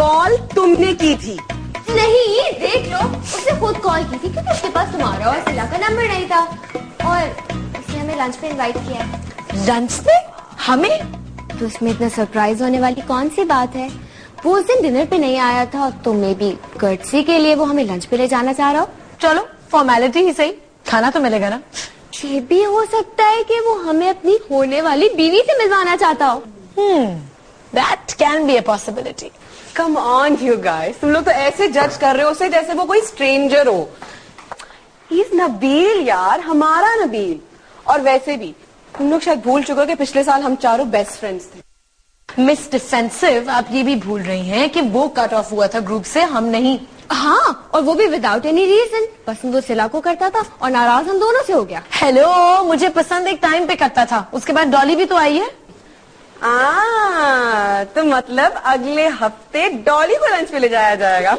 Call तुमने की थी? नहीं, देख लो, उसने खुद कॉल की थी क्योंकि उसके पास तुम्हारा और सिला का नंबर नहीं था और उसने हमें लंच पे इनवाइट किया है। लंच पे? हमें? तो उसमें इतना सरप्राइज होने वाली कौन सी बात है? वो उस दिन डिनर पे नहीं आया था तो मे बी कर्टसी के लिए वो हमें लंच पे ले जाना चाह रहा हो। चलो फॉर्मेलिटी ही सही, खाना तो मिलेगा ना। ये भी हो सकता है कि वो हमें अपनी होने वाली बीवी से मिलवाना चाहता हो। That can be a possibility. Come on you guys, तुम लोग तो ऐसे जज कर रहे हो उसे जैसे वो कोई स्ट्रेंजर हो। He's नबील यार, हमारा नबील। और वैसे भी तुम लोग शायद भूल चुके हो कि पिछले साल हम चारों बेस्ट फ्रेंड्स थे। मिस डिफेंसिव, आप ये भी भूल रही हैं कि वो कट ऑफ हुआ था ग्रुप से, हम नहीं। हाँ, और वो भी विदाउट एनी रीजन। पसंद वो सिला को करता था और नाराज हम दोनों से हो गया। हेलो, मुझे पसंद एक टाइम पे करता था, उसके बाद डॉली भी तो आई है। तो मतलब अगले हफ्ते डॉली को लंच पे ले जाया जाएगा।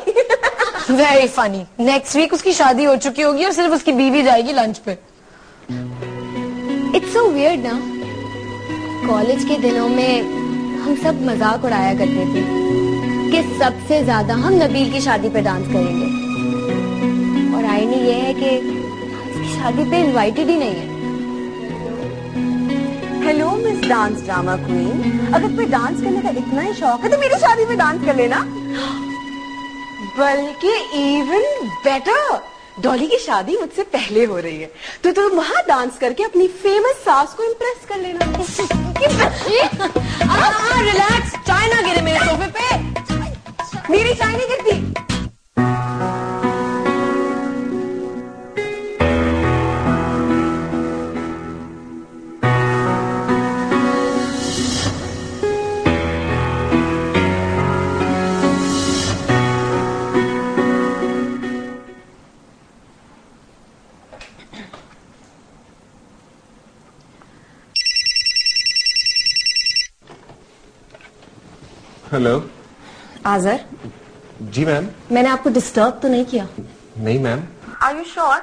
Very funny. नेक्स्ट वीक उसकी शादी हो चुकी होगी और सिर्फ उसकी बीवी जाएगी लंच पे। इट्स सो वियर्ड ना। कॉलेज के दिनों में हम सब मजाक उड़ाया करते थे कि सबसे ज्यादा हम नबील की शादी पे डांस करेंगे और आईनी ये है कि उसकी शादी पे इनवाइटेड ही नहीं है। Hello miss dance drama queen, अगर तुम्हें डांस करने का इतना ही शौक है तो मेरी शादी में डांस कर लेना। बल्कि इवन बेटर, डॉली की शादी मुझसे पहले हो रही है तो तुम वहां डांस करके अपनी फेमस सास को इम्प्रेस कर लेना। रिलैक्स, चाय ना गिरे मेरे सोफे पे। मेरी चाय नहीं गिरती। हेलो आजर, जी मैम। मैंने आपको डिस्टर्ब तो नहीं किया? नहीं मैम। Are you sure?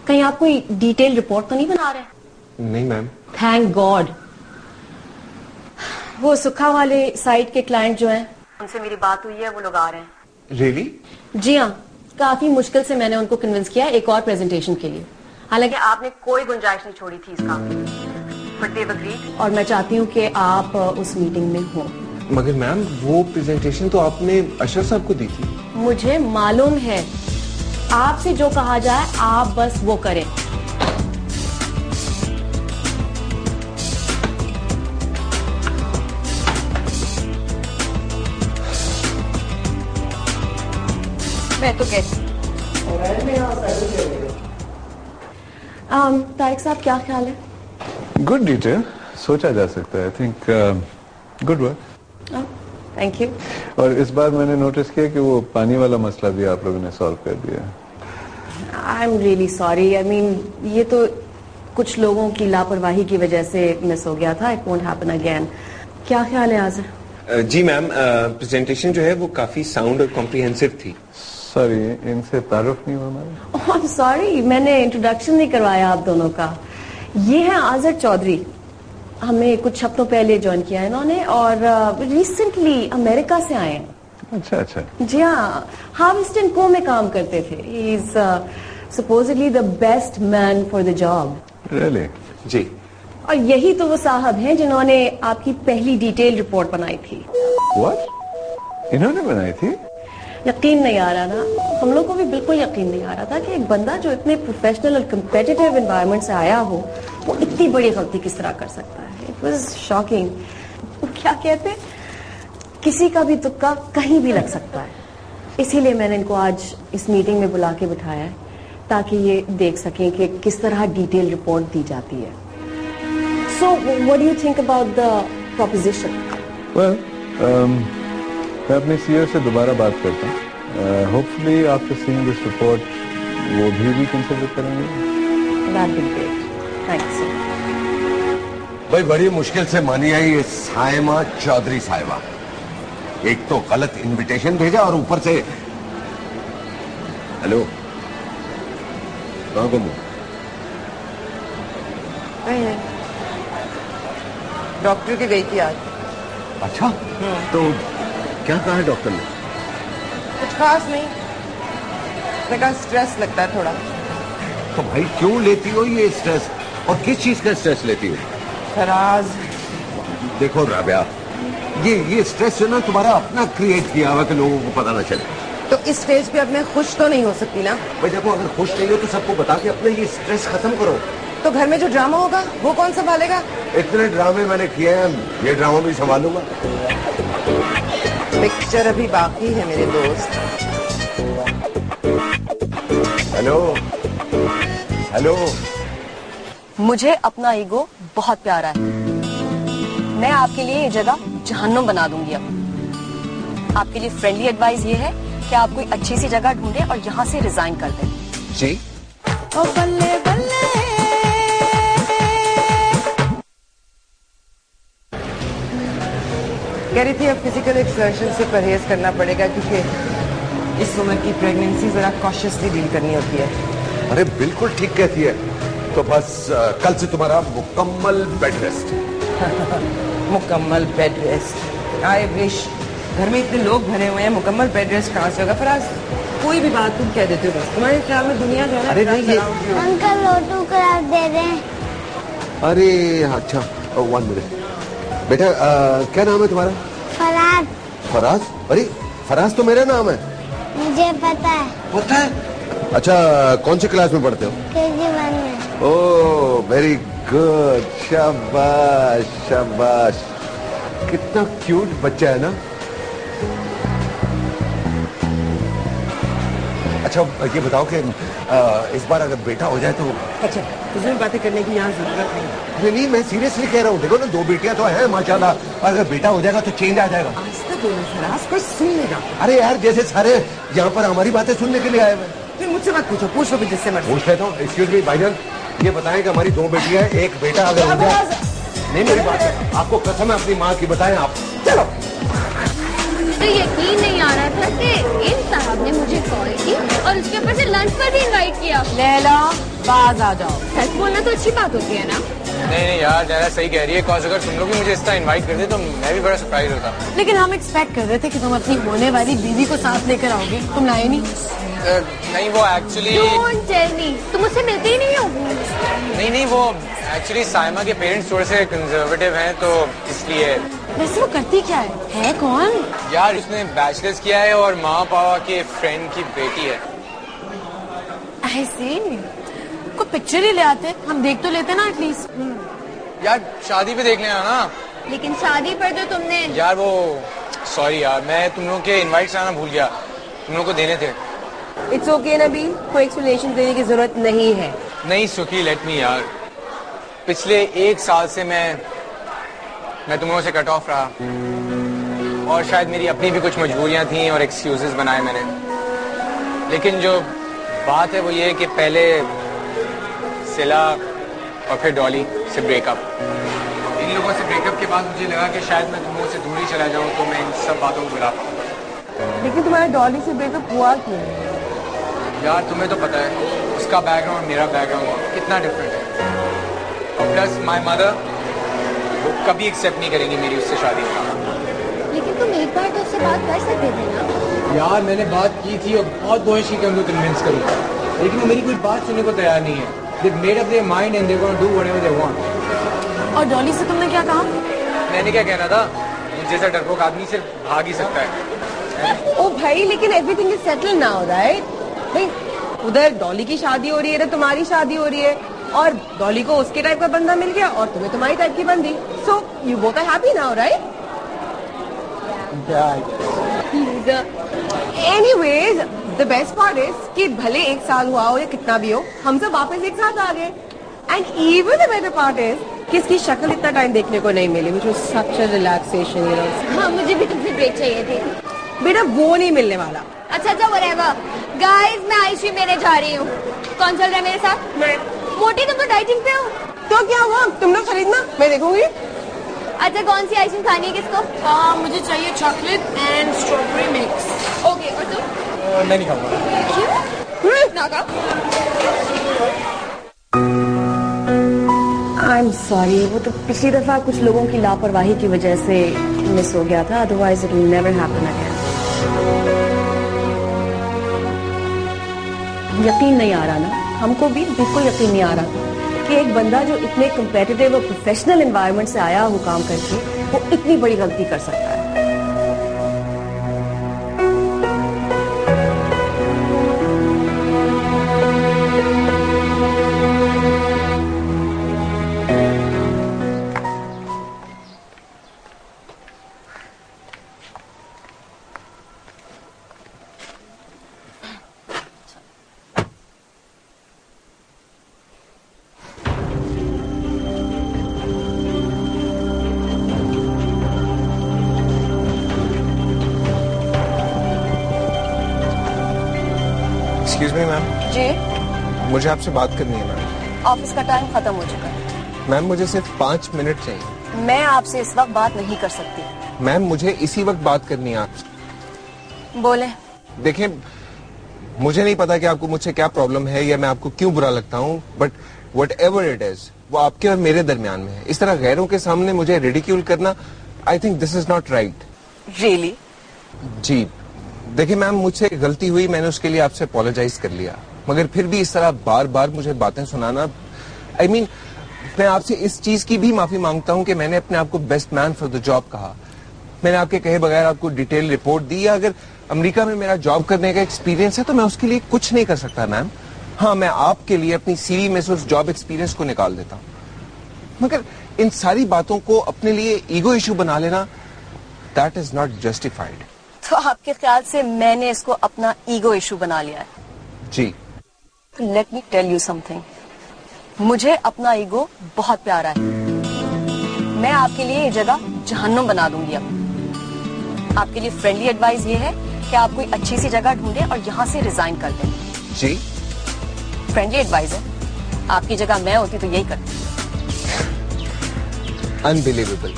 कहीं आप कोई डिटेल रिपोर्ट तो नहीं बना रहे? नहीं मैम। Thank God. वो सुखा वाले साइट के क्लाइंट जो हैं, उनसे मेरी बात हुई है, वो लोग आ रहे हैं। रियली? जी हाँ, काफी मुश्किल से मैंने उनको कन्विंस किया एक और प्रेजेंटेशन के लिए। हालांकि आपने कोई गुंजाइश नहीं छोड़ी थी इसका, बट दे एग्रीड और मैं चाहती हूँ कि आप उस मीटिंग में हो। मगर मैम वो प्रेजेंटेशन तो आपने अशरफ साहब को दी थी। मुझे मालूम है, आपसे जो कहा जाए आप बस वो करें। मैं तो कहती तारिक साहब, क्या ख्याल है? गुड डिटेल, सोचा जा सकता है। I think good work. Thank you. और इस बार मैंने नोटिस किया कि वो पानी वाला मसला भी आप लोगों ने सॉल्व कर दिया। I am really sorry. I mean ये तो कुछ लोगों की लापरवाही की वजह से मिस हो गया था। It won't happen again. क्या ख्याल है आजर? जी मैम, प्रेजेंटेशन जो है वो काफी साउंड और कॉम्प्रिहेंसिव थी। सॉरी, इनसे तारुफ नहीं हुआ हमारा। ओह आई एम सॉरी, मैंने इंट्रोडक्शन नहीं करवाया आप दोनों का। ये है आजर चौधरी, हमें कुछ हफ्तों पहले ज्वाइन किया है इन्होंने और रिसेंटली अमेरिका से आए हैं। अच्छा अच्छा। जी हाँ, हार्वेस्ट को में काम करते थे। He is supposedly the best man for the job. Really? जी। और यही तो वो साहब हैं जिन्होंने आपकी पहली डिटेल रिपोर्ट बनाई थी। व्हाट? इन्होंने बनाई थी? यकीन नहीं आ रहा ना, हम लोग को भी बिल्कुल यकीन नहीं आ रहा था कि एक बंदा जो इतने प्रोफेशनल और कम्पिटिटिव एनवायरनमेंट से आया हो वो इतनी बड़ी गलती किस तरह कर सकता है। It was shocking. क्या कहते, किसी का भी तुक्का कहीं भी लग सकता है। इसीलिए मैंने इनको आज इस मीटिंग में बुला के बिठाया है ताकि ये देख सकें कि किस तरह डिटेल रिपोर्ट दी जाती है। So what do you think about the proposition? Well, मैं अपने सीईओ से दोबारा बात करता हूँ। Hopefully after seeing this report वो भी रिकंसिडर करेंगे। That would be great. Thanks sir. भाई बड़ी मुश्किल से मानी आई ये साइमा चौधरी साहिबा। एक तो गलत इनविटेशन भेजा और ऊपर से हेलो, कहाँ गुम हो? डॉक्टर के गई थी आज। अच्छा, तो क्या कहा है डॉक्टर ने? खास नहीं, मैंने कहा स्ट्रेस लगता है थोड़ा। तो भाई क्यों लेती हो ये स्ट्रेस, और किस चीज का स्ट्रेस लेती हो? फराज, देखो राबिया, ये स्ट्रेस जो ना तुम्हारा अपना क्रिएट किया हुआ कि लोगों को पता ना चले। तो इस स्टेज पे अब मैं खुश तो नहीं हो सकती ना। भाई देखो, अगर खुश नहीं हो तो सबको बता के अपने ये स्ट्रेस खत्म करो। तो घर में जो ड्रामा होगा वो कौन संभालेगा? इतने ड्रामे मैंने किए हैं, ये ड्रामा भी संभालूंगा। पिक्चर अभी बाकी है मेरे दोस्त। हेलो हेलो, मुझे अपना ईगो बहुत प्यारा है। मैं आपके लिए ये जगह जहन्नुम बना दूंगी। अब आपके लिए फ्रेंडली एडवाइस ये है कि आप कोई अच्छी सी जगह ढूंढें और यहाँ से रिजाइन कर दें। जी। ओ बल्ले बल्ले, कह रही थी अब फिजिकल एक्सर्शन से परहेज करना पड़ेगा, क्योंकि इस उम्र की प्रेगनेंसी जरा कॉशियसली डील करनी होती है। अरे बिल्कुल ठीक कहती है। तो बस कल से तुम्हारा मुकम्मल बेड रेस्ट। मुकम्मल बेड रेस्ट, आई विश। घर में इतने लोग भरे हुए हैं, मुकम्मल बेड रेस्ट कहाँ से होगा? फराज, कोई भी बात तुम कह देते हो, बस तुम्हारे ख्याल में दुनिया जो है ना। अरे नहीं, ये अंकल ऑटोग्राफ दे रहे हैं। अरे अच्छा, 1 मिनट बेटा। क्या नाम है तुम्हारा? फराज। फराज? अरे फराज तो मेरा नाम है। मुझे पता है। पता है? अच्छा, कौन सी क्लास में पढ़ते हो? KG1 में। ओह वेरी गुड, शाबाश शाबाश। कितना क्यूट बच्चा है ना। अच्छा ये बताओ कि इस बार अगर बेटा हो जाए तो? अच्छा, तुझे बातें करने की यहाँ जरूरत नहीं। अरे नहीं, मैं सीरियसली कह रहा हूँ। देखो ना, 2 बेटियां तो हैं माशाल्लाह, अगर बेटा हो जाएगा तो चेंज आ जाएगा। आज तक बोलो फराज, कोई सुन लेगा। अरे यार, जैसे सारे यहाँ पर हमारी बातें सुनने के लिए आए हुए। फिर मुझसे मत पूछो, पूछ लो भी जिससे मर्जी। पूछ लेता हूँ। एक्सक्यूज मी भाईजान, ये बताएं कि हमारी 2 बेटियां हैं, एक बेटा अगर हो जाए। नहीं, मेरी बात है, आपको कसम है अपनी माँ की, बताएं आप। चलो। तो यकीन नहीं आ रहा था कि इन साहब ने मुझे कॉल की और उसके ऊपर से लंच पर भी इनवाइट किया। लैला, बाज आ जाओ। सच बोलना तो अच्छी बात होती है ना। नहीं यार, जरा सही कह रही है। कॉज अगर तुम लोग भी मुझे इस तरह इनवाइट कर दे तो मैं भी बड़ा सरप्राइज होता। लेकिन हम एक्सपेक्ट कर रहे थे कि तुम अपनी होने वाली बीवी को साथ लेकर आओगे, तुम लाए नहीं। नहीं, वो एक्चुअली Don't tell me, तुम मुझसे मिलते ही नहीं हो। नहीं, वो एक्चुअली साइमा के पेरेंट्स थोड़े से कंजर्वेटिव हैं, तो इसलिए। वैसे वो करती क्या है कौन? यार उसने बैचलर्स किया है और माँ पापा के फ्रेंड की बेटी है। ऐसे को पिक्चर ही ले आते, हम देख तो लेते ना एटलीस्ट। यार शादी पे देख लेना ना। लेकिन शादी पर तो तुमने। यार वो सॉरी यार, मैं तुम लोग के इनवाइट्स आना भूल गया, तुम लोग को देने थे। इट्स ओके नबील, कोई एक्सप्लेनेशन देने की जरूरत नहीं है। नहीं सुखी, लेट मी यार। पिछले 1 साल से मैं तुम लोगों से कट ऑफ रहा, और शायद मेरी अपनी भी कुछ मजबूरियां थी और एक्सक्यूजेस बनाए मैंने। लेकिन जो बात है वो ये है कि पहले सिला और फिर डॉली से ब्रेकअप। इन लोगों से ब्रेकअप के बाद मुझे लगा कि शायद मैं तुम लोगों से दूर ही चला जाऊं, तो मैं इन सब बातों को भुला पाऊं। लेकिन तुम्हारा डॉली से ब्रेकअप हुआ क्यों? यार तुम्हें तो पता है उसका बैकग्राउंड मेरा बैकग्राउंड कितना डिफरेंट है, और प्लस माय मदर वो कभी एक्सेप्ट नहीं करेंगी मेरी उससे शादी। लेकिन तुम एक बार तो उससे बात कर सकते थे ना। यार मैंने बात की थी और बहुत कोशिश की कि उनको कन्विंस करूं, लेकिन वो मेरी कोई बात सुनने को तैयार नहीं है। They've made up their mind and they're going to do whatever they want। और डॉली से तुमने क्या कहा? मैंने क्या कहना था, मुझ जैसा डरपोक आदमी सिर्फ भाग ही सकता है। ओ भाई, लेकिन everything is settle now, right? भाई उधर डॉली की शादी हो रही है, इधर तुम्हारी शादी हो रही है, और डॉली को उसके टाइप का बंदा मिल गया और तुम्हें तुम्हारी टाइप की बंदी। So you both are happy now, right? Anyways, the best part is कि भले 1 साल हुआ हो या कितना भी हो, हम सब वापस एक साथ आ गए। And even the better part is कि इसकी शक्ल इतना टाइम देखने को नहीं मिली, which was such a relaxation, you know। हाँ, मुझे भी तुमसे ब्रेक चाहिए थी। बेटा वो नहीं मिलने वाला। अच्छा whatever। गाइस, मैं आइसक्रीम लेने जा रही हूँ। कौन चल रहा है मेरे साथ? मैं। मोटी, तुम तो डाइटिंग पे हो। तो क्या हुआ, तुम लोग खरीदना, मैं देखूंगी। अच्छा, कौन सी आइसक्रीम खानी है किसको? मुझे चाहिए chocolate and strawberry mix. Okay, और तुम? मैं नहीं खाऊंगा। क्यों ना खाओ? आई एम सॉरी, वो तो पिछली दफा कुछ लोगों की लापरवाही की वजह से मिस हो गया था, otherwise it will never happen again. यकीन नहीं आ रहा ना, हमको भी बिल्कुल यकीन नहीं आ रहा था कि एक बंदा जो इतने कम्पेटिटिव और प्रोफेशनल एनवायरनमेंट से आया हो काम करके, वो इतनी बड़ी गलती कर सकता है। एक्सक्यूज मी मैम, जी, मुझे आपसे बात करनी है मैम। ऑफिस का टाइम खत्म हो चुका है। मैम मुझे सिर्फ 5 मिनट चाहिए। मैं आपसे इस वक्त बात नहीं कर सकती। मैम मुझे इसी वक्त बात करनी है आपसे। बोले। देखिए, मुझे नहीं पता कि आपको मुझसे क्या प्रॉब्लम है या मैं आपको क्यों बुरा लगता हूँ, but what ever it is, वो आपके और मेरे दरमियान में है। इस तरह गैरों के सामने मुझे रिडिक्यूल करना, I think this is not right. Really? जी देखिए मैम, मुझसे गलती हुई, मैंने उसके लिए आपसे अपोलोजाइज कर लिया, मगर फिर भी इस तरह बार बार मुझे बातें सुनाना, आई मीन मैं आपसे इस चीज की भी माफी मांगता हूं कि मैंने अपने आप को best man for the job कहा। मैंने आपके कहे बगैर आपको डिटेल रिपोर्ट दी, या अगर अमेरिका में मेरा जॉब करने का एक्सपीरियंस है तो मैं उसके लिए कुछ नहीं कर सकता मैम। हाँ, मैं आपके लिए अपनी सीवी में से उस जॉब एक्सपीरियंस को निकाल देता हूँ, मगर इन सारी बातों को अपने लिए ईगो इशू बना लेना, दैट इज नॉट जस्टिफाइड। तो आपके ख्याल से मैंने इसको अपना ईगो इशू बना लिया है? जी। Let me tell you something, मुझे अपना ईगो बहुत प्यारा है। मैं आपके लिए ये जगह जहन्नुम बना दूंगी। अब आपके लिए फ्रेंडली एडवाइस ये है कि आप कोई अच्छी सी जगह ढूंढें और यहाँ से रिजाइन कर दें। जी, फ्रेंडली एडवाइस है। आपकी जगह मैं होती तो यही करती। अनबिलीवेबल।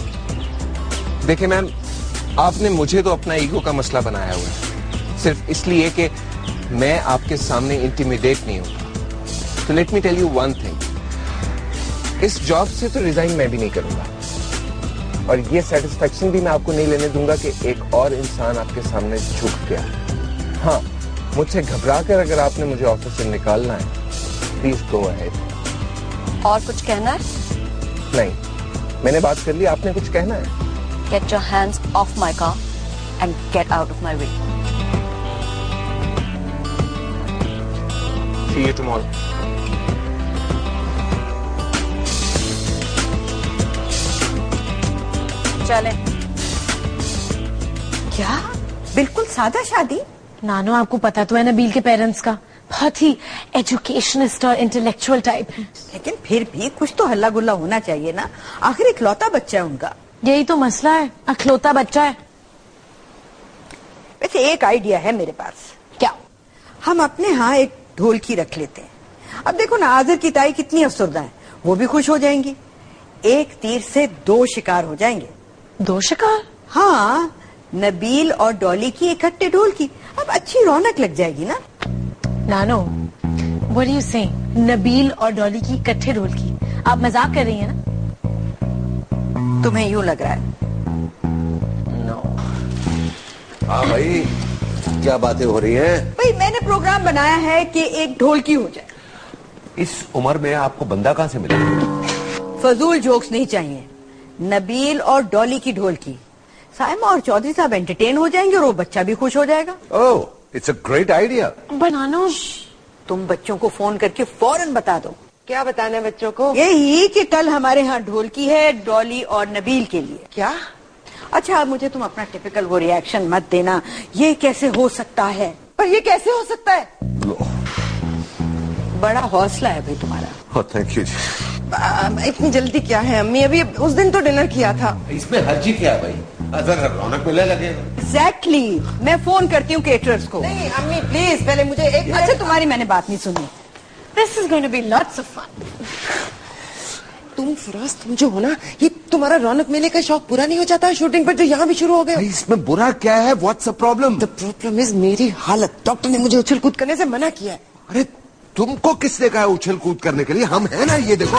देखिए मैम, आपने मुझे तो अपना ईगो का मसला बनाया हुआ है, सिर्फ इसलिए कि मैं आपके सामने इंटिमिडेट नहीं होता। तो let me tell you one thing, इस जॉब से तो रिजाइन मैं भी नहीं करूंगा, और ये सेटिस्फेक्शन भी मैं आपको नहीं लेने दूंगा कि एक और इंसान आपके सामने झुक गया। हाँ, मुझसे घबरा कर अगर आपने मुझे ऑफिस से निकालना है, प्लीज गो अहेड। और कुछ कहना है? नहीं, मैंने बात कर ली। आपने कुछ कहना है? Get your hands off my car and get out of my way. See you tomorrow. चले। क्या? बिल्कुल सादा शादी? नानो, आपको पता तो है नबील के पेरेंट्स का, बहुत ही एजुकेशनिस्ट और इंटेलेक्चुअल टाइप है। लेकिन फिर भी कुछ तो हल्ला गुल्ला होना चाहिए ना, आखिर इकलौता बच्चा है उनका। यही तो मसला है, अखलौता बच्चा है। वैसे एक आइडिया है मेरे पास। क्या? हम अपने यहाँ एक ढोलकी रख लेते हैं। अब देखो ना, आजिर की ताई कितनी अफसरदा है, वो भी खुश हो जाएंगी। एक तीर से 2 शिकार हो जाएंगे। 2 शिकार? हाँ, नबील और डॉली की इकट्ठे ढोलकी, अब अच्छी रौनक लग जाएगी ना। नानो, what are you saying? Nabeel और डॉली की इकट्ठे ढोलकी? आप मजाक कर रही हैं ना? तुम्हें यूं लग रहा है? हाँ भाई, क्या बातें हो रही हैं? भाई मैंने प्रोग्राम बनाया है कि एक ढोलकी हो जाए। इस उम्र में आपको बंदा कहाँ से मिलेगा? फजूल जोक्स नहीं चाहिए। नबील और डॉली की ढोलकी, साइमा और चौधरी साहब एंटरटेन हो जाएंगे और वो बच्चा भी खुश हो जाएगा। ओह, इट्स अ ग्रेट आइडिया। बनानो, तुम बच्चों को फोन करके फौरन बता दो। क्या बताना है बच्चों को? यही कि कल हमारे यहाँ ढोलकी है डॉली और नबील के लिए। क्या? अच्छा, अब मुझे तुम अपना टिपिकल वो रिएक्शन मत देना, ये कैसे हो सकता है। पर ये कैसे हो सकता है? बड़ा हौसला है भाई तुम्हारा। Oh, थैंक यू जी। इतनी जल्दी क्या है अम्मी? अभी उस दिन तो डिनर किया था। इसमें हर्जी क्या है भाई? जरा रौनक मेला लगेगा। एग्जैक्टली, मैं फोन करती हूँ केटरर्स को। नहीं अम्मी प्लीज, पहले मुझे एक अच्छा, तुम्हारी मैंने बात नहीं सुनी। This is going to be lots of fun. तुम फिरोज, तुम जो हो ना, ये तुम्हारा रौनक मेले का शौक पूरा नहीं हो जाता है शूटिंग पर जो यहाँ भी शुरू हो गया? इसमें बुरा क्या है? What's the problem? The problem is मेरी हालत। डॉक्टर ने मुझे उछल कूद करने से मना किया है। अरे तुमको किसने कहा उछल कूद करने के लिए? हम है ना, ये देखो।